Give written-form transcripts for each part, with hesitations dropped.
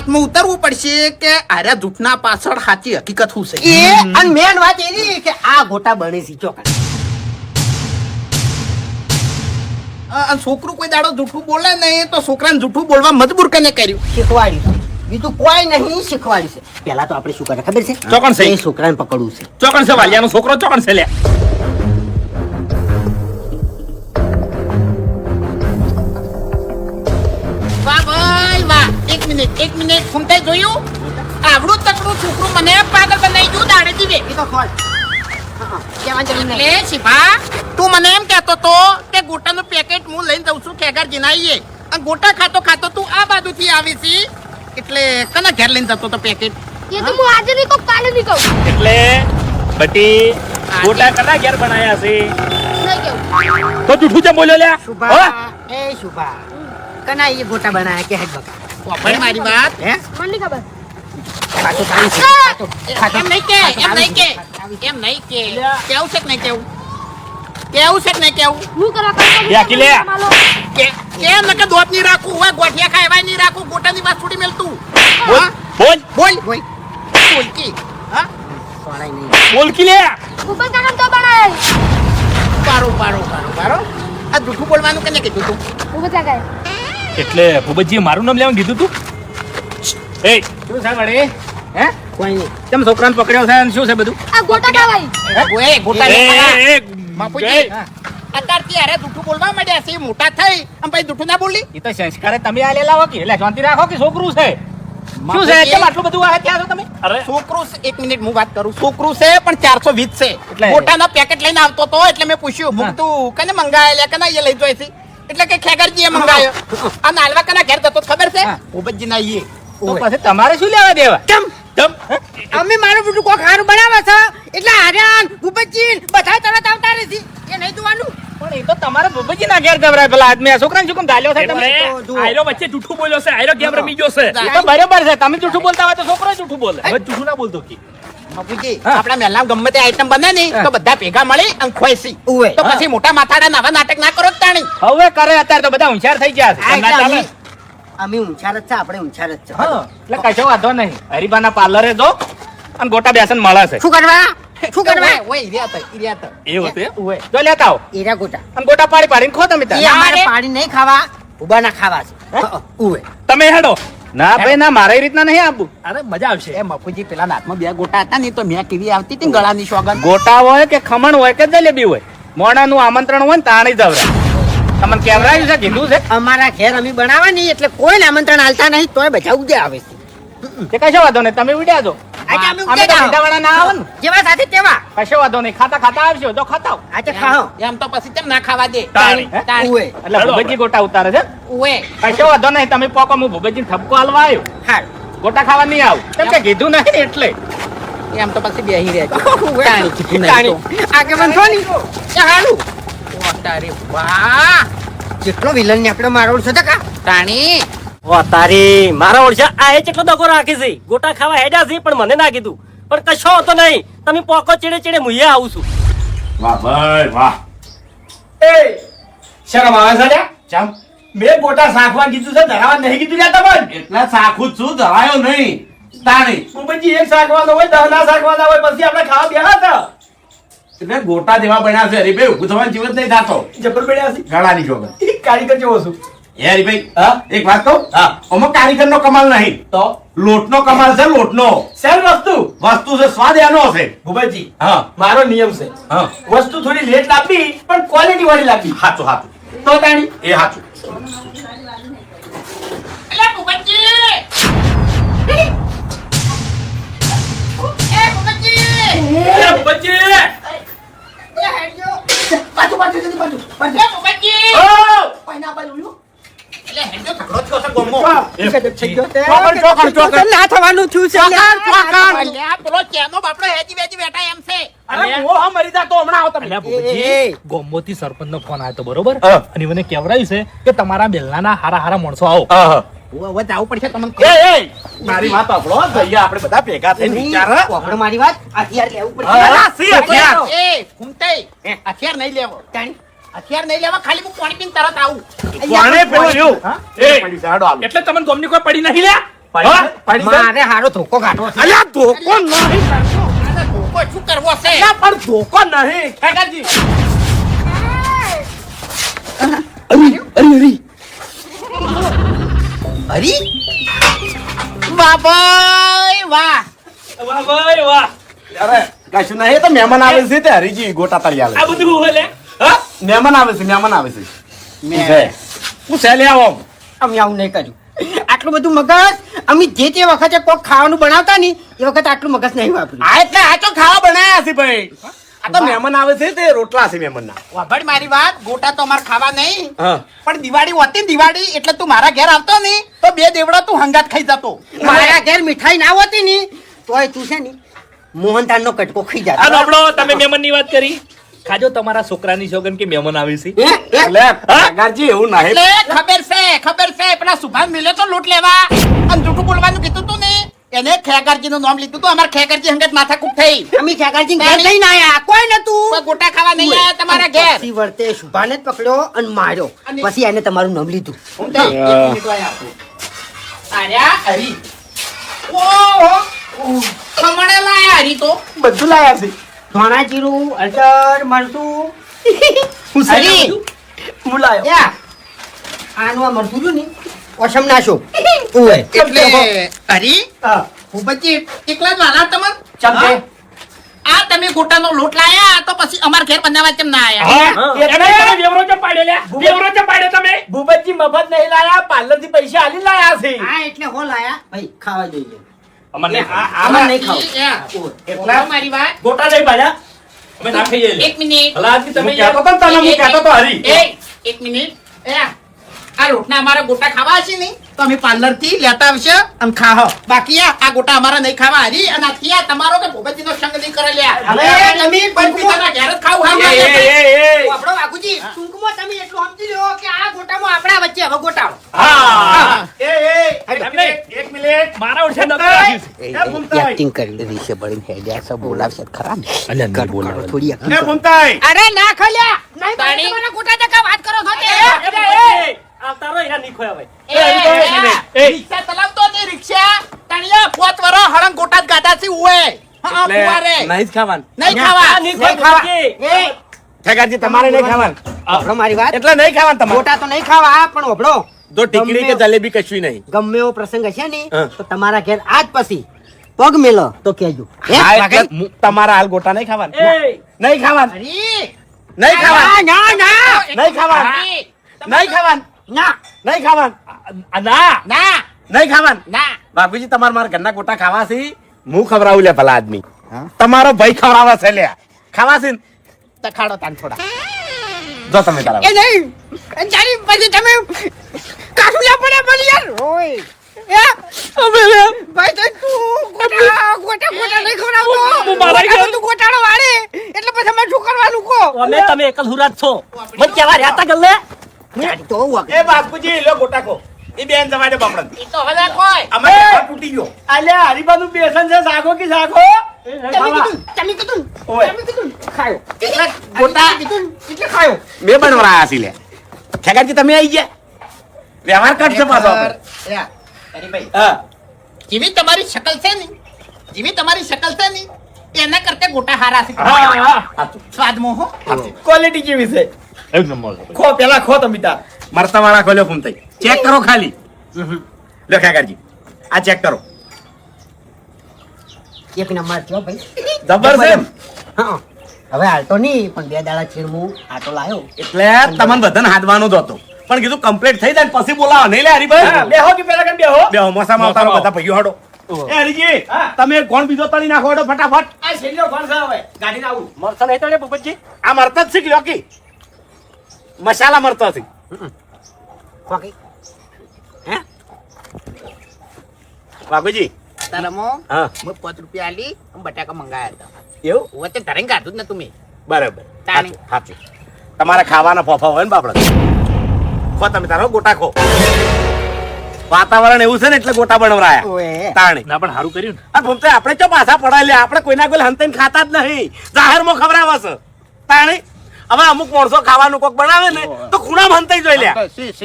વાતમાં ઉતરવું પડશે કે આર્યા જૂઠના પાછળ સાચી હકીકત શું છે એ અને મેન વાત એની કે આ ગોટા બને છે ચોકન. અને છોકરું કોઈ દાડો જૂઠું બોલે નહીં તો છોકરાને જૂઠું બોલવા મજબૂર કને કર્યું? શીખવાડ્યું છે. બીજું કોઈ નહીં શીખવાડ્યું છે. પહેલા તો આપણે શું કરે ખબર છે? ચોકન છે. એ છોકરાને પકડવું છે. ચોકન છે વાલિયાનો છોકરો ચોકન છે લે. વાહ ભાઈ વાહ. એક મિનિટ ફૂમતાઈ જોયું? આવડું તકડું છોકરું મને પાગલ બનાવી ગયું દાડે દીવે. એ તો ખોલ. કેવા જરૂર નહીં. એટલે શિભા તું મને એમ કહેતો તો કે ગોટાનું પેકેટ હું લઈને જઉં છું ખેગાર જીનાઈએ અને ગોટા ખાતો તું આ બાજુથી આવી છી એટલે કના ઘેર લઈને જતો તો પેકેટ? ये तो मैं आज नहीं कहूँ काले नहीं कहूँ એટલે બટી ગોટા કના ઘેર બનાયા છે नहीं कहूँ તો જૂઠું કેમ બોલ્યો લે? શુભા એ શુભા કના એ ગોટા બનાયા કે હેડ બકા વાપર મારી વાત. હે मन नहीं खबर ખાતો તારી છે. ખાતો. એમ નહીં કે કેવું છે કે નહીં કેવું मुँह करा कर ये अकेले है? मालो કેમ નકે દોત નહીં રાખું હોય ગોઠિયા ખાવાય નહીં રાખું ગોટાની વાત છોડી મેલતું બોલ બોલ બોલ કી હા સોળાય નહીં. બોલ કી લે. ऊपर का नाम तो बड़ा है પારો આ જૂઠું બોલવાનું કને કીધું તું? ऊपर क्या है એટલે ભૂપતજીએ મારું નામ લેવાનું કીધું તું? એ શું છે વળી? હે કોઈ નહીં. કેમ છોકરાને પકડ્યો છે અને શું છે બધું? आ गोटा का भाई ઓય ગોટા એ, નહીં ખાવા. એ, બાપુજી એ, અત્યારથી અરે જૂઠું બોલવા માંડ્યા છે મોટા થઈ અને પછી જૂઠું ના બોલી. ઈ તો સંસ્કારે તમે આલેલા હો કે એટલે શાંતિ રાખો કે છોકરું છે શું છે કેમ આટલું બધું આ ત્યાં છો તમે? અરે છોકરું છે, એક મિનિટ હું વાત કરું. છોકરું છે પણ 420 છે. એટલે? ગોટાનો પેકેટ લઈને આવતો તો એટલે મેં પૂછ્યું હા. તું કને મંગાયેલા કના એ લઈ જોઈ છે એટલે કે ખેગરજીએ મંગાયો આ નાલવા કના ઘેર જતો તો ખબર છે હા. ભૂપતજીના ઈએ. તો પછી તમારે શું લેવા દેવા? કેમ કેમ અમે મારું બધું કોક હારું બનાવે છે એટલે આર્યાન ભૂપતજી બધા તરત આવતા રહે છે એ નહીં જોવાનું. પણ એ તો તમારે ભૂપતજીના ઘેર જવરાય પેલા આદમી આ છોકરાને શું કેમ ગાલ્યો છે તમે? તો જુઓ. આયરો વચ્ચે જૂઠું બોલ્યો છે આયરો ગેમ રમી ગયો છે હા. એ તો બરાબર છે તમે જૂઠું બોલતા હોય તો છોકરો જૂઠું બોલે હવે જૂઠું ના બોલતો કે બાપુજી હા. આપણા મહેલા ગમે તે આઈટમ બને ને હા. તો બધા ભેગા મળી અને ખોઈસી ઉવે. તો પછી મોટા માથાડા નવા નાટક ના કરો જ તાણી. હવે કરે અત્યારે તો બધા હોશિયાર થઈ ગયા છે આ એમ ના એટલે ચાલે. અમે ઊંચાર જ છે આપણે ઊંચાર જ છે. હા એટલે કશો વાંધો નહીં હરીબાના પાર્લરે જો અને ગોટા બેસન મળે છે શું કરવા શું કરવા ઓય ઈર્યા હતા. એવું છે ઉવે. જો લેતા આવો એરા ગોટા અને ગોટા પાડી પાડીને ખો તમે એ તાર. અમારે પાણી નહીં ખાવા ઉભાના ખાવા છે. ઉવે તમે હેડો ના ભાઈ ના મારા એ રીતના નહીં આપવું અરે મજા આવશે એ મફુજી પેલા હાથમાં બે ગોટા હતા ને તો મેં કેવી આવતી હતી ને ગળાની સોગંદ. ગોટા હોય કે ખમણ હોય કે જલેબી હોય મોણાનું આમંત્રણ હોય ને તાણી જવરા તમને કેવરાયું છે કીધું છે અમારા ઘેર અમે બનાવવા નહીં એટલે કોઈ આમંત્રણ આલતા નહીં તોય બધા ઉદે આવે છે. તે કશો વાંધો નહીં તમે ઉડ્યા જો આજે અમે અમે ઉદે તો જાઓ. મીઠાવાળા ના આવે ને જેવા સાથે તેવા કશો વાંધો નહીં ખાતા ખાતા આવશો તો ખાતા આવો. આજે ખાઓ એમ તો પછી કેમ ના ખાવા દે? તાણી, હે? તાણી. ઉવે એટલે ભૂપતજી ગોટા ઉતારે છે ઉવે. કશો વાંધો નહીં તમે પોકો હું ભૂપતજી ઠપકો હાલવા આવ્યો હાલ ગોટા ખાવા નહીં આવું કેમ કે કીધું નહીં ને એટલે એમ તો પછી બેહી રહેજો. ઉવે. તાણી કીધું નહીં તો. આગેવાન છો ની એ હાલું. ઓટા રે વાહ. જેટલો વિલન ને આપણે મારો છે તો કા તાણી. ઓ તારી મારા ઓળશા આ એ કેટલો દગો રાખે છે ગોટા ખાવા હેડ્યા છે પણ મને ના કીધું પણ કશો હતો નહીં તમે પોકો ચેડે ચેડે મુયે આવું છું વાહ ભાઈ વાહ એ શરમ આવે છે લ્યા? ચમ મેં ગોટા શાકવા કીધું છે ધરાવા નહીં કીધું લ્યા તમને એટલા સાખું જ છું ધરાયો નહીં તાણી ભૂપતજી એક શાકવાનો હોય 10 ના શાકવાના હોય પછી આપણે ખાવા બેહા હતા એટલે ગોટા જેવા બન્યા છે હરીભાઈ ઉભું થવાનું જીવત નહીં થતો જબર પડ્યા છે ગળાની જોગન ઈ કારીગર જેવો છું હે હરીભાઈ હા? એક વાત કહું હા. આમાં કારીગરનો કમાલ નહીં તો લોટનો કમાલ છે લોટનો સેલ વસ્તુ વસ્તુ છે સ્વાદ એનો હશે ભૂપતજી હા મારો નિયમ છે હા વસ્તુ થોડી લેટ લાવવી પણ ક્વોલિટી વાળી લાવવી હાચું હાચું તો તાણી એ હાચું અલા ભૂપતજી. એ ભૂપતજી. એ ભૂપતજી એ હેડજો. પાછું પાછું જલ્દી પાછું એ ભૂપતજી. ઓ પૈના બાજુ લ્યો. એટલે હેડજો ઝઘડો થયો છે ગોમો. ચોકન ના થવાનું થયું છે અલ્યા, પેલો ચેનો બાપડો હેજી વેજી બેઠા એમ છે. અરે મો હા મરી જા તો હમણાં આવો તમે એ ગોમોતી સરપંચ નો ફોન આવ્યો તો બરોબર હા. અને મને કહેવરાયું છે કે તમારા બેલના હારા હારા માણસો આવો હા હવે જાવું પડશે તમને. એ મારી વાત સાંભળો જઈએ આપણે બધા ભેગા થઈને વિચાર આપણે મારી વાત હથિયાર લેવું પડશે હા, સી હથિયાર. એ ફૂમતાઈ, હથિયાર નહીં લેવો. હથિયાર નહીં લેવા, ખાલી હું પાણી પીને તરત આવું. કોણે પેલું રહ્યું? હા? એ પડી છે, હાડો હાલો. એટલે તમને ગોમની કોઈ પડી નહીં લ્યા હા? પાડી દે. મારે હારો ધોકો કાઢવો છે. અલ્યા ધોકો નહીં કરતો. આને ધોકો શું કરવો છે અલ્યા પણ ધોકો નહીં ખેગારજી. હરી વાહ ભાઈ વાહ વાહ ભાઈ વાહ અરે કશું નહીં એ તો મહેમાન આવે છે તે હરીજી ગોટા તળિયા આ બધું હું લે હા મહેમાન આવે છે મહેમાન આવે છે હું છે લે આવો અમે આવું નહીં કર્યું. આટલું બધું મગજ અમે જે તે વખતે કોક ખાવાનું બનાવતા ની એ વખતે આટલું મગજ નહીં વાપર્યું. આ એટલે આ તો ખાવા બનાયા છે ભાઈ આ તો મહેમાન આવે છે તે રોટલા છે મહેમાનના વાભળ મારી વાત ગોટા તો અમારે ખાવા નહીં હા પણ દિવાળી હોતી ને દિવાળી એટલે તું મારા ઘેર આવતો નહીં તો બે દેવડા તું હંગાત ખાઈ જતો મારા ઘેર મીઠાઈ ના હોતી ની તોય તું છે ને મોહનથાળ નો કટકો ખાઈ આ જતો. નબળો તમે મહેમાન ની વાત કરી ખાજો તમારા છોકરાની સોગન કે મહેમાન આવી છે હે? હે? એટલે ખેગારજી એવું નહીં એટલે ખબર છે પેલા સુભાન મિલે તો લૂંટ લેવા અને જૂઠું બોલવાનું કીધું તું ને એને ખેગારજી નું નામ લીધું તું અમારે ખેગારજી હંગાત માથા કૂટ થઈ અમે ખેગારજી ઘેર જઈને આયા કોઈ નતું. કોઈ ગોટા ખાવા નહીં આયા તમારા ઘેર પછી વર્તે શુભાને જ પકડ્યો અને માર્યો. અને- પછી એને તમારું નામ લીધું. હું તો એક મિનિટ વાય આપું. આર્યા હરી ઓહો ખમણે લાયા હરી તો બધું લાયા છે ધોણા જીરું હળદર મરચું હરી હું લાયો યા આનું આ મરચું રહ્યું ને ઓસમ નાશો ઉવે એટલે હરી હા ભૂપતજી એકલા જ વાલા તમાર ચમચે આ તમે ગોટાનો લોટ લાયા તો પછી અમાર ઘેર બનાવવા કેમ ના આયા તમે વેવરો ચમ પાડ્યો લ્યા વેવરો ચમ પાડ્યો તમે ભૂપતજી મફત નહીં લાયા પાર્લર થી પૈસા આલી લાયા છે હા એટલે હો લાયા ભાઈ ખાવા જોઈએ અમને આમાં નહીં ખાવ. એટલા મારી વાત ગોટા નહીં પાડ્યા અમે ના ખાઈએ લે એક મિનિટ ભલા આદમી તમે હું કહેતો તો ને તને, હું કહેતો તો હરી. એક મિનિટ આ રોટના અમારા ગોટા ખાવા છે ને તો અમે પાર્લર થી લેતા આવશે અને ખાહો બાકી આ ગોટા અમારા નહીં ખાવા હરી અને આ થયા તમારો કે ભૂપતજી નો સંગ નહીં કરે લ્યા હવે તમે પણ પિતાના ઘેર જ ખાવું એ, હા એ, એ. આપણો વાઘુજી ટૂંકમાં તમે એટલું સમજી લો કે આ ગોટામાં આપણા વચ્ચે હવે ગોટાળો. હા એમને એક મિનિટ મારા ઓળખે ન રાખ્યું છે એ ભૂમતાઈ એક્ટિંગ કરી રીશે બળીને હેડ્યા સબ બોલાવશે ખરા ને અલ્યા નહીં બોલાવે. થોડી એ ભૂમતાઈ અરે ના ખલ્યા નહીં તાણી. તમારા ગોટા જકા વાત કરો છો તે આવતા રહો એના નહીં ખોયા ભાઈ રિક્ષા ચલાવતો નહીં રિક્ષા તણિયા પોત વરો હળંગ ગોટા જ ગાતા છે ઉએ હા એટલે ફુવારે નહીં જ ખાવાનું નહીં ખાવા નહીં નહીં ખોયા ખાવા. ભૂપતજી. ખેગારજી તમારે નહીં ખાવાનું આપણો મારી વાત એટલે નહીં ખાવાનું તમારે ગોટા તો નહીં ખાવા પણ ઓભળો જો ટીકડી કે જલેબી કશું નહીં ગમે એવો પ્રસંગ હશે ને હા. તો તમારા ઘેર આજ પછી પગ મેલો તો કહેજો હે? હા, એટલે તમારા હાલ ગોટા નહીં ખાવાનું એ નહીં ખાવાનું હરી નહીં ખાવાનું ના ના નહીં ખાવાનું હરી, નહીં ખાવાનું ના નહીં ખાવાનું ના ના નહીં ખાવાનું ના બાપુજી તમારે મારા ઘરના ગોટા ખાવા છે હું ખવડાવું લે ભલા આદમી તમારો ભાઈ ખવડાવે છે લે ખાવા છે ને? તખાડો તાન થોડા જો તમે તારા એ નહીં ચાલી પછી તમે કાઢું લા પડે બોલી યાર ઓય ભાઈ તો તું ગોટા નહીં ખવડાવતો. હું મારા ઘેર- તું ગોટાળો વાળે એટલે પછી અમે શું કરવાનું કહો અમે તમે એકલ હુરાત છો મને કેવા રહ્યા તા ગલ્લે તો વખત એ બાપુજી લો ગોટા કો એ બેન જવા દે બાપડન ઈ તો હવે કોઈ અમારે ઘર તૂટી ગયો અલ્યા હરીબાનું બેસન છે સાગો કે સાગો તમે કીધું ઓય. તમે કીધું ખાયો એટલે ગોટા કીધું એટલે ખાયો બે બનવરાયા છે લે ખેગારજી તમે આવી ગયા વ્યવહાર કરશે પાછો આપણે. હરીભાઈ હા જેવી તમારી શકલ છે ને જેવી તમારી શકલ છે ને એના કરતા ગોટા હારા છે સાચું. સ્વાદમાં હો ક્વોલિટી કેવી છે એક નંબર છે. ખો પેલા ખો તમે તાર મરતા વાળા ખોલ્યો ફૂમતાઈ ચેક કરો ખાલી લો ખેગારજી આ ચેક કરો એક નંબર થયો ભાઈ જબર છે એમ. હા હવે હાલતો નહીં પણ બે દાડા ચીરમું આટો લાયો એટલે તમને બધાને હાથવાનો જ હતો પણ કીધું કમ્પ્લીટ થઈ જાય ને પછી બોલાવો નહીં લે હરીભાઈ બેહો કે પેલા બેહો બેહો મોસામાં આવતા બધા ભાઈઓ હાડો એ હરીજી તમે કોણ બીજો તળી નાખો હાડો ફટાફટ આ છેલ્લો કોણ છે હવે ગાડીને આવું મરસા નહીં તળે ભૂપતજી આ મરતા જ શીખ લ્યો કે મસાલા મરતા છે ખોકી બાપુજી તારામો હા હું 5 રૂપિયા આલી અને બટાકા મંગાયા હતા એવું વચ્ચે ધરેન કાઢું જ ને તમે બરાબર તાણી. સાચું તમારે ખાવાના ફોફા હોય ને બાપડા ખો તમે તારો ગોટા ખો વાતાવરણ એવું છે ને એટલે ગોટા બનાવરાયા ઓએ તાણી ના પણ સારું કર્યું ને આ ભૂમતે આપણે ચો પાછા પડાય લે આપણે કોઈના કોઈ હંતાઈને ખાતા જ નહીં જાહેરમાં ખવડાવે છે તાણી હવે અમુક માણસો ખાવાનું કોક બનાવે ને તો ખૂણામાં હંતાઈ જોઈ લે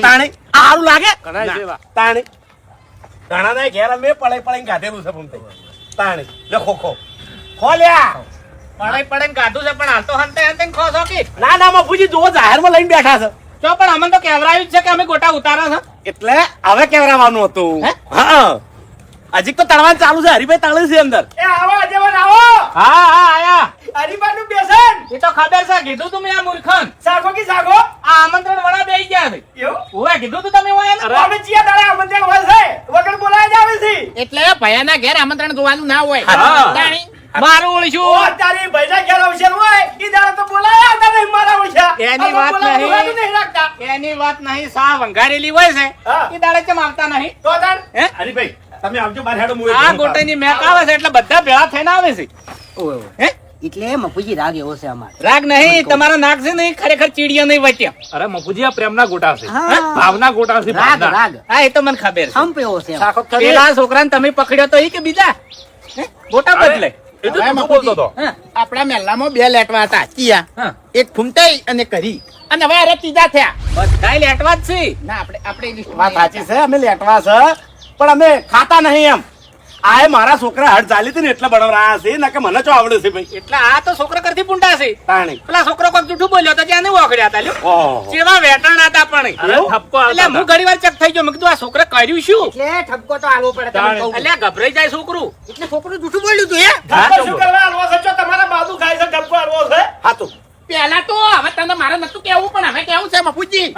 તાણી આ સારું લાગે કરાય છે ના. વા. તાણી ઘણાના ઘેર અમે પડાઈને કાઢેલું છે ભૂમતાઈ તાણી લે ખોખો ખોલ્યા પડે ગાધું છે પણ હાલ તો હંતે ખો છો કે ના ના બાપુજી જો જાહેરમાં લઈને બેઠા છે તો પણ અમને તો કેવરાયું જ છે કે અમે ગોટા ઉતારા છે એટલે હવે કેવરાવાનું હતું હે? હા હજી તો તળવાનું ચાલુ છે હરીભાઈ તળે છે અંદર એ આવો અજેવન આવો હા આયા હરીબાનું બેસન એ તો ખબર છે કીધું તું મેં આ મૂર્ખન સાગો કી સાગો આ આમંત્રણ વડા બેસી ગયા છે એવું ઓએ કીધું તું તમે ઓય ને? અમે ચિયા દાડા આમંત્રણ હોય છે વગર બોલાય જ આવે છે એટલે ભયાના ઘેર આમંત્રણ જોવાનું ના હોય હા. જાણી મારું ઓ ઓળશું તારી ભાઈના ઘેર અવસર હોય ઈ દાડા તો બોલાય આવતા નહીં મારા ઓળખ્યા એની વાત નહીં. નહીં રાખતા એની વાત નહીં સા વંગારેલી હોય છે હા. એ દાડે કેમ આવતા નહીં તો તાર હે હરીભાઈ તમે આવજો બાર હેડો મુએ આ ગોટાની મેક આવે છે એટલે બધા ભેળા થઈને આવે છે હે એટલે મફુજી રાગ એવો છે અમારે રાગ નહીં તમારા નાક છે નહીં ખરેખર ચીડિયા નહીં વચ્યા અરે મફુજી આ પ્રેમના ગોટા છે હા. ભાવના ગોટા છે રાગ ભાવના. રાગ હા એ તો મને ખબર છે સંપ એવો છે પેલા છોકરાને તમે પકડ્યો તો ઈ કે બીજા હે? ગોટા બદલે એ તો તું બોલતો હતો હા. આપણા મહેલામાં બે લેટવા હતા ચિયા હા. એક ફૂમતાઈ અને કરી અને હવે અરે ત્રીજા થયા બધાય લેટવા જ છે ના આપણે લિસ્ટ વાત સાચી છે અમે લેટવા છે પણ અમે ખાતા નહીં એમ આ મારા છોકરા હટ ચાલી હતી ને એટલે બળવરા છે ના કે મને ચો આવડે છે ભાઈ એટલે આ તો છોકરા કરતી પૂંડા છે તાણી પેલા છોકરો કોઈ જૂઠું બોલ્યો તો ત્યાં નહીં ઓખડ્યા હતા લ્યો ઓહો જેવા વેટાણ હતા પણ અરે ઠપકો એટલે આવતા હું ઘણી વાર ચેક થઈ ગયો મેં કીધું આ છોકરા કર્યું શું એટલે ઠપકો તો આલવો પડે તમને કહું. એટલે ગભરાઈ જાય છોકરું એટલે છોકરું જૂઠું બોલ્યું તું હે ગપ્પો શું કરવા આલવો છો? તમારા બાજુ ખાય છે ગપ્પો આલવો છે હાતું પહેલા તો હવે તને મારે નતું કેવું પણ હવે કેવું છે મફુજી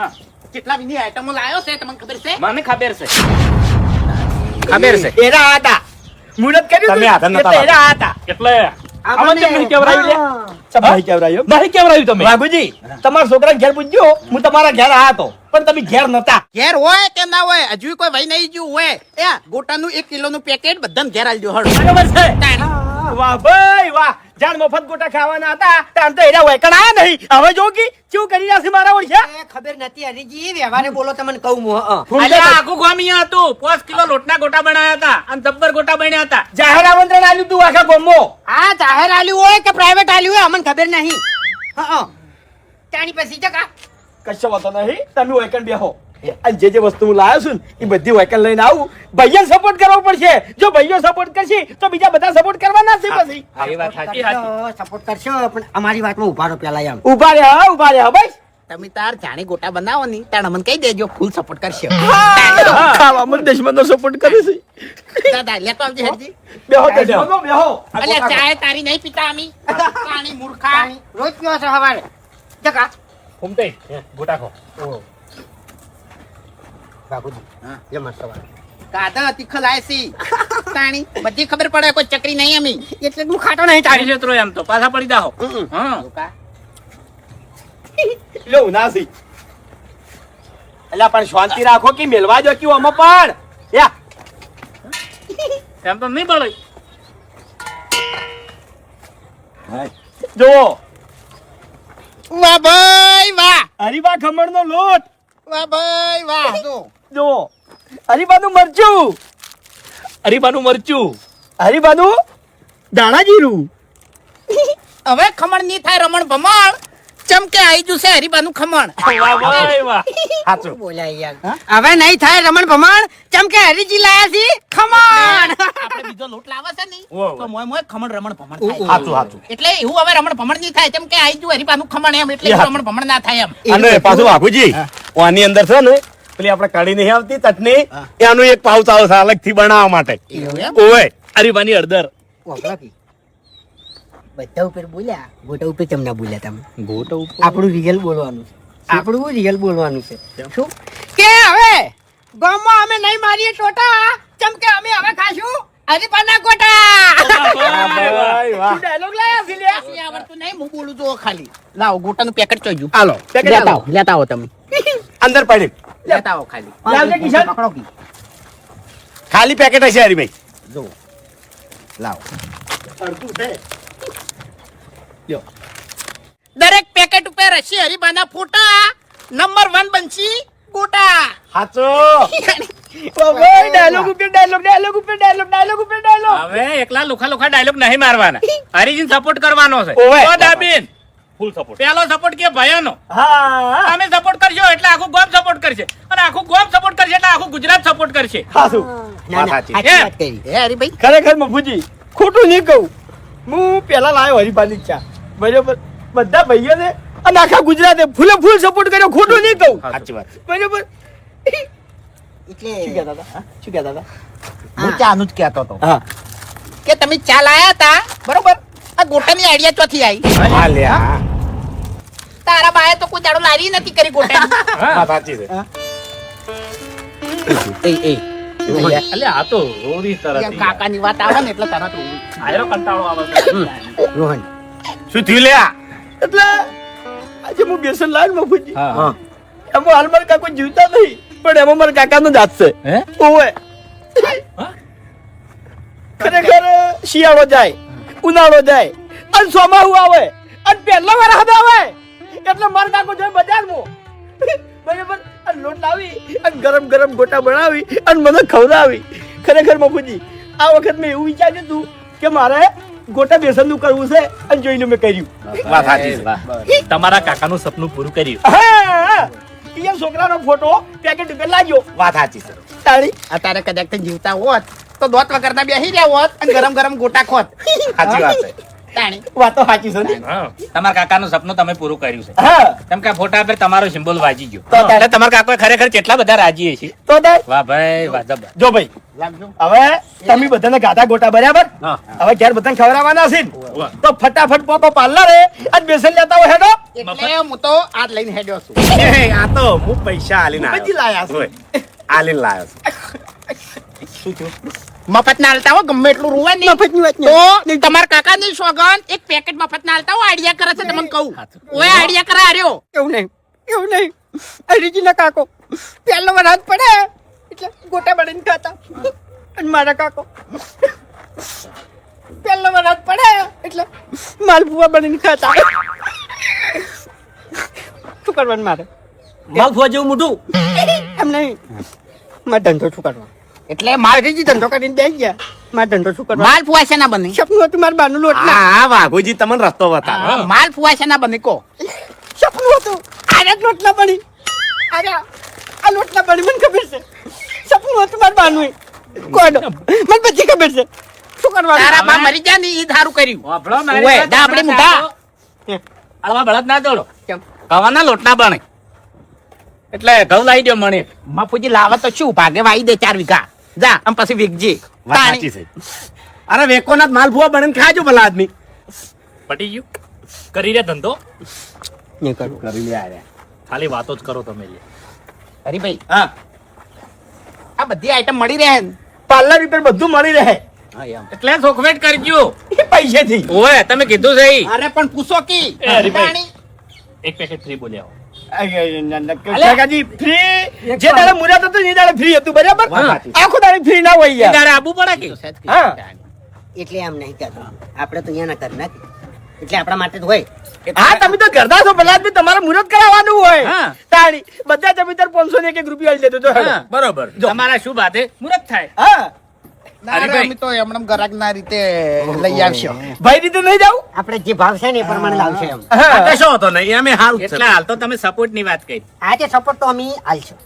કેટલા વિની આઈટમો લાયો છે તમને ખબર છે મને ખબર છે ખબર છે એરા હતા મુરત કર્યું તમે હાથે નતા એરા હતા એટલે આમાં કેમ નહીં કેવરાયું લે? ચભાઈ કેવરાયો નહીં કેવરાયું તમે બાબુજી તમારા છોકરા ઘેર પૂછજો હું તમારા ઘેર આ હતો પણ તમે ઘેર નતા ઘેર હોય કે ના હોય હજુ કોઈ વહી નહીં જ્યું હોય એ ગોટાનું 1 કિલોનું પેકેટ બધાને ઘેર આલજો હળો બરાબર છે તાણી. વાહ ભાઈ વાહ જાણ મફત ગોટા ખાવાના હતા તાર તો એના વેકણ આયા નહીં હવે જો કે શું કરી રહ્યા છે મારા ઓળખ્યા એ ખબર નથી હરીજી વ્યવહારે બોલો તમને કહું હું અરે આ આખું ગામ અહીંયા હતું 5 કિલો લોટના ગોટા બનાવ્યા હતા અને જબ્બર ગોટા બન્યા હતા જાહેર આમંત્રણ આલ્યું તું આખા ગામમાં આ જાહેર આલ્યું હોય કે પ્રાઇવેટ આલ્યું હોય અમને ખબર નહીં હા તાણી પછી ચકા કશો વાતો નહીં તમે વેકણ બેહો અને જે વસ્તુ હું લાવ્યો છું ને એ બધી વેકણ લઈને આવું ભાઈઓને સપોર્ટ કરવો પડશે જો ભાઈઓ સપોર્ટ કરશે તો બીજા બધા સપોર્ટ કરવાના છે પછી એ વાત સાચી સપોર્ટ કરશો પણ અમારી વાતમાં ઉભા રહો પેલા એમ ઉભા રહ્યા ભાઈ તમે તાર જાણે ગોટા બનાવો ની તાર અમને કહી દેજો ફૂલ સપોર્ટ કરશે ખાવામાં દુશ્મનો સપોર્ટ કરે છે દાદા લેતો આવજે હરજી બેહો તો બેહો બેહો અલ્યા ચાય તારી નહીં પીતા અમી પાણી મૂર્ખા રોજ પીવો છો સવારે ચકા ફૂમતાઈ, ગોટા ખો બાબુજી જે મસ્ત વાત કાદા તીખલ આયસી તાણી બધી ખબર પડે કોઈ ચકરી નહીં અમી એટલે હું ખાતો નહીં તારી છેતરો એમ તો પાછા પડી જાઓ હા લો નાસી અલ્યા પણ શાંતિ રાખો કે મેલવા જો કે આમાં પણ યા એમ તો નહીં બળે જો વાહ ભાઈ વાહ હરીબા ખમણનો લોટ વાહ ભાઈ વાહ જો હરીબાનું મરચું હરીબાનું મરચું હરીબાનું દાણા જીરું હવે ખમણ નહીં થાય રમણ ભમણ ચમકે આઈ જશે હરીબાનું ખમણ વાહ ભાઈ વાહ સાચું બોલ્યા યાર હવે નહીં થાય રમણ ભમણ ચમ કે હરીજી લાયા છે ખમણ આપણે બીજો લોટ લાવે છે ને તો મોય મોય ખમણ રમણ ભમણ થાય સાચું સાચું એટલે એવું હવે રમણ ભમણ નહીં થાય ચમકે આઈ જુ હરીબાનું ખમણ એમ એટલે એવું રમણ ભમણ ના થાય એમ અને પાછું બાપુજી આની અંદર છે ને પેલી આપણે કઢી નહીં આવતી ચટણી એનું એક પાઉચ આવે છે અલગ થી બનાવવા માટે એવું એમ? ઓય હરીબાની હળદર બધા ઉપર બોલ્યા ગોટા ઉપર ચમ ના બોલ્યા તમે ગોટા ઉપર આપણું રિયલ બોલવાનું છે આપણું રિયલ બોલવાનું છે શું કે હવે ગામમાં અમે નહીં મારીએ ટોટા ચમ કે અમે હવે ખાશું હરીબાના ગોટા ભાઈ વાહ ડાયલોગ લાયા છે લે કશું આવડતું નહીં હું બોલું જો ખાલી લાવો ગોટાનું પેકેટ ચોજ્યું હાલો પેકેટ લેતા આવો. આવો લેતા આવો તમે અંદર પડી લેતા આવો ખાલી લાવજે કિશન. પકડો કી. ખાલી પેકેટ હશે હરીભાઈ જો લાવો દરેક પેકેટ ઉપર હશે હરીબાના ફોટા નંબર 1 બનશી ગોટા સાચો ડાયલોગ ઉપર ડાયલોગ ઉપર હવે એકલા લુખા લુખા ડાયલોગ નહીં મારવાના હરીજીને સપોર્ટ કરવાનો છે ઓવે. તો દાબીન ફૂલ સપોર્ટ પેલો સપોર્ટ કે ભયાનો હા તમે સપોર્ટ કરશો એટલે આખું ગામ સપોર્ટ કરશે અને આખું ગામ સપોર્ટ કરશે એટલે આખું ગુજરાત સપોર્ટ કરશે સાચું ના, ના, સાચી. સાચી વાત કરી. હે હરીભાઈ ખરેખર મફુજી ખોટું નહીં કહું હું પેલા લાવ્યો હરિભાની ચા બરોબર બધા ભાઈઓને અને આખા ગુજરાતે ફૂલે ફૂલ સપોર્ટ કર્યો ખોટું નહીં કહું સાચી વાત છે. બરોબર એટલે શું કહેતા હતા શું કહેતા હતા હું ચાનું જ કહેતો હતો હા કે તમે ચા લાયા હતા બરોબર આ ગોટાની આઈડિયા ચોથી આવી હા લે હા તારા બાએ તો કોઈ દાડો લારી નથી કરી ગોટાની વાત સાચી છે એટલે આ તો રોરી તરત કાકાની વાત આવે ને એટલે તરત ઉડી. આયરો કંટાળો આવે રોહન શું થયું લે આ? એટલે આજે હું બેસન લાવ્યો મફુજી હા એમાં હાલ મારા કાકો જીવતા નહીં પણ એમાં મારા કાકાનો જ હાથ છે હે ઓવે ખરેખર શિયાળો જાય ઉનાળો જાય અને ચોમાસું આવે અને પહેલો વરસાદ આવે એટલે મારા કાકો જાય બજારમાં બરાબર અને લોટ લાવી અને ગરમ ગરમ ગોટા બનાવી અને મને ખવડાવી ખરેખર મફુજી આ વખત મેં એવું વિચાર્યું હતું કે મારે ગોટા બેસનનું કરવું છે અને જોઈને મેં કર્યું વાત સાચી છે તમારા કાકાનું સપનું પૂરું કર્યું હા એ છોકરાનો ફોટો પેકેટ ઉપર લાગ્યો વાત સાચી છે તાળી અત્યારે કદાચ તે જીવતા હોત તો દોત વગરના બેસી રહ્યા હોત અને ગરમ ગરમ ગોટા ખોત સાચી વાત છે તાણી વાતો સાચી છે ને? તમારા કાકાનું સપનું તમે પૂરું કર્યું છે હા કેમ કે આ ફોટા પર તમારો સિમ્બોલ વાજી ગયો તો એટલે તમારા કાકો ખરેખર કેટલા બધા રાજી છે તો તાર વાહ ભાઈ વાહ જબર જો ભાઈ હવે તમે બધાને ગાધા ગોટા બરાબર હા. હવે ઘેર બધાને ખવડાવવાના છે ને? તો ફટાફટ પોપો પાર્લરે આજ બેસન લેતા હોય હેડો એટલે હું તો આજ લઈને હેડ્યો છું એ આ તો હું પૈસા આલીને બધી લાયા છે. ઓય, આલીને લાયો છું મફત ના હાલતા હો ગમે એટલું રૂવે નહીં મફતની વાત નહીં. તો તમારા કાકાની સોગન એક પેકેટ મફત ના હાલતા હો આઈડિયા કરે છે તમને કહું ઓય આઈડિયા કરે આર્યો એવું નહીં હરીજીના કાકો પહેલો વરસાદ પડે એટલે ગોટા બનાવીને ખાતા અને મારા કાકો પહેલો વરસાદ પડે એટલે માલપુઆ બનાવીને ખાતા શું કરવાનું મારે માલફુઆ જેવું મોઢું એમ નહીં મારે ધંધો શું કરવા એટલે માલ હરીજી ધંધો કરીને બેસી ગયા મારે ધંધો શું કરવા માલ ફુવા છે ના બને સપનું હતું મારા બાનું લોટ ના હા વાઘુજી તમને રસ્તો બતાવો માલ ફુવા છે ના બને કો સપનું હતું આને જ લોટ ના બની આ લોટ ના બની મને ખબર છે સપનું હતું મારા બાનું કોડો મને પછી ખબર છે શું તારા કરવાનું બા મરી ગયા ને ઈ ધારું કર્યું વાપરો ઓવે, ડાબડી મુઢા. આવા બળદ ના દોડો કેમ? કવાના લોટના બને એટલે ઘઉં લાવી દો મને મફુજી લાવે તો શું ભાગે વાઈ દે 4 વીઘા જા આમ પછી વીકજી વાત સાચી છે અરે વેકોના જ માલપુઆ બનીને ખાજો ભલા આદમી પટી ગયું કરી રે ધંધો નહીં કરું કરી લે આર્યા ખાલી વાતો જ કરો તમે લે હરીભાઈ હા આ બધી આઈટમ મળી રહે ને પાર્લર ઉપર બધું મળી રહે એટલે સોખવેટ કરજો એ પૈસેથી ઓય તમે કીધું છે ઈ. અરે પણ પૂછો કી એ હરીભાઈ. તાણી. એક પેકેટ ફ્રી બોલ્યા કાકાજી ફ્રી જે દાડે મુરત હતું એ દાડે ફ્રી હતું બરાબર વાત સાચી. આખું દાડે ફ્રી ના હોય યાર તારે આબુ પડે કે હા. એટલે એમ નહીં કહેતો આપણે તો અહીંયા ના કરી નાખી એટલે આપણા માટે જ હોય હા તમે તો કરતા છો ભલા આદમી તમારે મુરત કરાવવાનું હોય હા. તાળી બધા જમીનદાર 500 ને 1 રૂપિયા આલી દેતો જો હેડો. બરોબર તમારા શું બાતે મુરત થાય હા ના, અરે હરીભાઈ. અમે તો એમનેમ ગરાકના રીતે લઈ આવશો ભાઈ રીતે નહીં જાવ આપણે જે ભાવ છે ને એ પ્રમાણે લાવશે એમ હા. કશો હતો નહીં અમે હાલ એટલે હાલ તો તમે સપોર્ટ ની વાત કરી આજે સપોર્ટ તો અમે હાલશું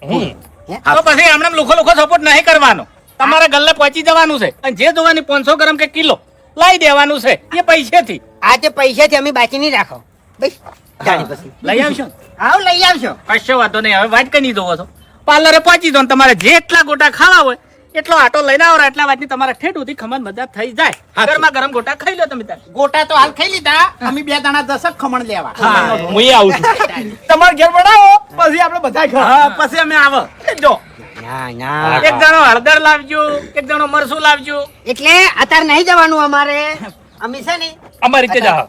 તો પછી હમણાં લોકો સપોર્ટ નહીં કરવાનો તમારા ગલ્લે પહોંચી જવાનું છે અને જે જોવાની 500 ગ્રામ કે કિલો લાવી દેવાનું છે એ પૈસેથી આજે પૈસાથી અમે બાકી નહીં રાખો બસ જાણી પછી લઈ આવશો ને? આવ લઈ આવશો કશો વાંધો નહીં હવે વાટ કઈ જોવો છો પાર્લરે પહોંચી જાઓ ને તમારે જેટલા ગોટા ખાવા હોય એટલો આટો લઈને આવો એટલા વાતની તમારા ઠેઠ સુધી ખમણ મજા થઈ જાય ગરમા ગરમ ગોટા ખાઈ લો તમે તાર ગોટા તો હાલ ખાઈ લીધા અમે 2 દાણા 10 ખમણ લેવા હું આવું છું તમારે ઘેર બનાવો પછી આપણે બધા હા ખાવા પછી અમે આવો જો ના ના એક જણો હળદર લાવજો એક જણો મરસું લાવજો એટલે અત્યારે નહીં જવાનું અમારે અમે છે ને અમારી રીતે જાઓ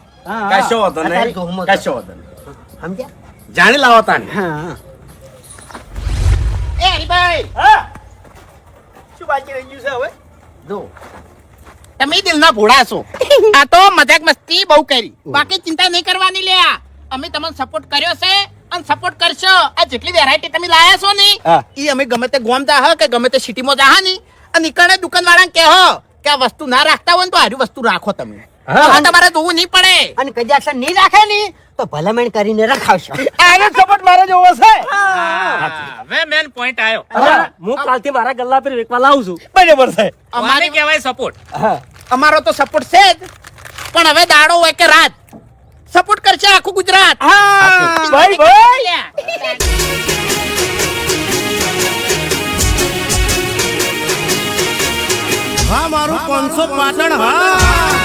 કશો હતો અત્યારે નહીં ધૂમમાં કશો હતો નહીં સમજ્યા જાણી લાવો તાને હા એ હરીભાઈ હા શું બાકી રહી ગયું છે હવે જો તમે દિલના ભોળા છો આ તો મજાક મસ્તી બહુ કરી બાકી ચિંતા નહીં કરવાની લે અમે તમને સપોર્ટ કર્યો છે અને સપોર્ટ કરશો આ જેટલી વેરાયટી તમે લાયા છો ને હા. ઈ અમે ગમે તે ગોમ જાહ કે ગમે તે સિટીમાં જાહ ની અને નીકળે દુકાનવાળાને કહો કે આ વસ્તુ ના રાખતા હોય ને તો આરી વસ્તુ રાખો તમે હવે તમારે જોવું નહીં પડે. અને કદાચ નહીં રાખે ને તો ભલામણ કરીને રખાવશો. આનો સપોર્ટ મારે જોવો છે હવે મેન પોઈન્ટ આવ્યો. હું કાલથી મારા ગલ્લા પર વેકવા લાવું છું બરાબર છે અમારે કહેવાય સપોર્ટ. અમારો તો સપોર્ટ છે જ, પણ હવે દાડો હોય કે રાત સપોર્ટ કરશે આખું ગુજરાત. ભાઈ ભાઈ હા મારું 500 પાટણ હા.